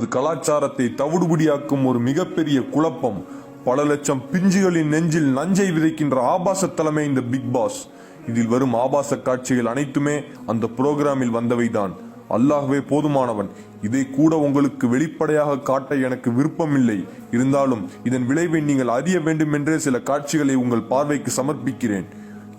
நமது கலாச்சாரத்தை தவிடுபடியாக்கும் ஒரு மிகப்பெரிய குழப்பம். பல லட்சம் பிஞ்சுகளின் நெஞ்சில் நஞ்சை விதைக்கின்ற ஆபாச தலைமை இந்த பிக் பாஸ். இதில் வரும் ஆபாச காட்சிகள் அனைத்துமே அந்த புரோகிராமில் வந்தவைதான். அல்லாஹ்வே போதுமானவன். இதை கூட உங்களுக்கு வெளிப்படையாக காட்ட எனக்கு விருப்பமில்லை. இருந்தாலும் இதன் விளைவை நீங்கள் அறிய வேண்டும் என்றே சில காட்சிகளை உங்கள் பார்வைக்கு சமர்ப்பிக்கிறேன்.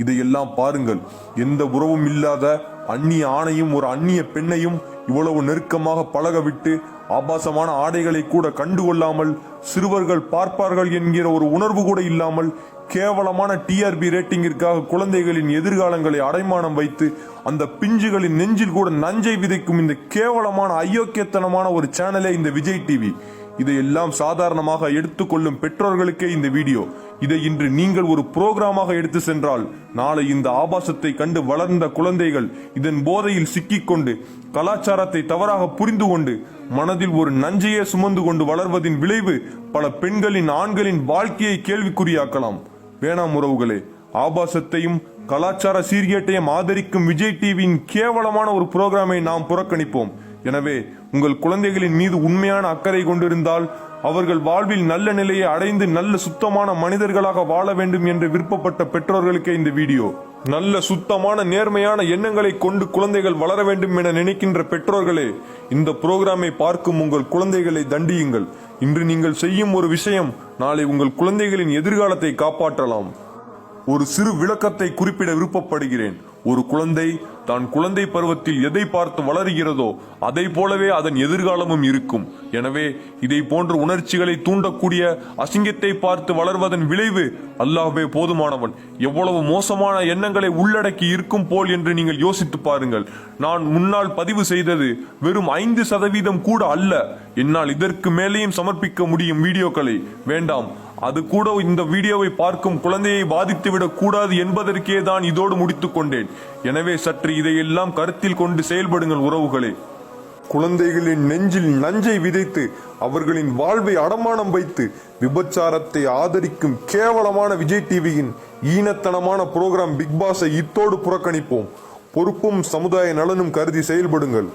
இதையெல்லாம் பாருங்கள். எந்த உறவும் இல்லாத அந்நிய ஆணையும் ஒரு அந்நிய பெண்ணையும் இவ்வளவு நெருக்கமாக பழகவிட்டு ஆபாசமான ஆடைகளை கூட கண்டுகொள்ளாமல், சிறுவர்கள் பார்ப்பார்கள் என்கிற ஒரு உணர்வு கூட இல்லாமல், கேவலமான டிஆர்பி ரேட்டிங்கிற்காக குழந்தைகளின் எதிர்காலங்களை அடைமானம் வைத்து அந்த பிஞ்சுகளின் நெஞ்சில் கூட நஞ்சை விதைக்கும் இந்த கேவலமான அயோக்கியத்தனமான ஒரு சேனலே இந்த விஜய் டிவி. இதையெல்லாம் சாதாரணமாக எடுத்துக்கொள்ளும் பெற்றோர்களுக்கே இந்த வீடியோ. இதை இன்று நீங்கள் ஒரு புரோகிராமாக எடுத்து சென்றால் நாளை இந்த ஆபாசத்தை கண்டு வளர்ந்த குழந்தைகள் இதன் போதையில் சிக்கிக்கொண்டு கலாச்சாரத்தை தவறாக புரிந்து கொண்டு மனதில் ஒரு நஞ்சையே சுமந்து கொண்டு வளர்வதின் விளைவு பல பெண்களின் ஆண்களின் வாழ்க்கையை கேள்விக்குறியாக்கலாம். வேணாம் உறவுகளே, ஆபாசத்தையும் கலாச்சார சீர்கேட்டையும் ஆதரிக்கும் விஜய் டிவியின் கேவலமான ஒரு புரோகிராமை நாம் புறக்கணிப்போம். எனவே உங்கள் குழந்தைகளின் மீது உண்மையான அக்கறை கொண்டிருந்தால் அவர்கள் வாழ்வில் நல்ல நிலையை அடைந்து நல்ல சுத்தமான மனிதர்களாக வாழ வேண்டும் என்று விருப்பப்பட்ட பெற்றோர்களுக்கே இந்த வீடியோ. நல்ல சுத்தமான நேர்மையான எண்ணங்களை கொண்டு குழந்தைகள் வளர வேண்டும் என நினைக்கின்ற பெற்றோர்களே, இந்த புரோகிராமை பார்க்கும் உங்கள் குழந்தைகளை தண்டியுங்கள். இன்று நீங்கள் செய்யும் ஒரு விஷயம் நாளை உங்கள் குழந்தைகளின் எதிர்காலத்தை காப்பாற்றலாம். ஒரு சிறு விளக்கத்தை குறிப்பிட விருப்பப்படுகிறேன். ஒரு குழந்தை தான் குழந்தை பருவத்தில் எதை பார்த்து வளருகிறதோ அதை போலவே அதன் எதிர்காலமும் இருக்கும். எனவே இதை போன்ற உணர்ச்சிகளை தூண்டக்கூடிய அசிங்கத்தை பார்த்து வளர்வதன் விளைவு அல்லாஹ்வே போதுமானவன். எவ்வளவு மோசமான எண்ணங்களை உள்ளடக்கி இருக்கும் போல் என்று நீங்கள் யோசித்து பாருங்கள். நான் முன்னால் பதிவு செய்தது வெறும் 5% கூட அல்ல. என்னால் இதற்கு மேலேயும் சமர்ப்பிக்க முடியும் வீடியோக்களை. வேண்டாம், அது கூட இந்த வீடியோவை பார்க்கும் குழந்தையை பாதித்துவிடக் கூடாது என்பதற்கே தான் இதோடு முடித்துக் கொண்டேன். எனவே சற்று இதையெல்லாம் கருத்தில் கொண்டு செயல்படுங்கள் உறவுகளே. குழந்தைகளின் நெஞ்சில் நஞ்சை விதைத்து அவர்களின் வாழ்வை அடமானம் வைத்து விபச்சாரத்தை ஆதரிக்கும் கேவலமான விஜய் டிவியின் ஈனத்தனமான புரோகிராம் பிக் பாஸை இத்தோடு புறக்கணிப்போம். பொறுப்பும் சமுதாய நலனும் கருதி செயல்படுங்கள்.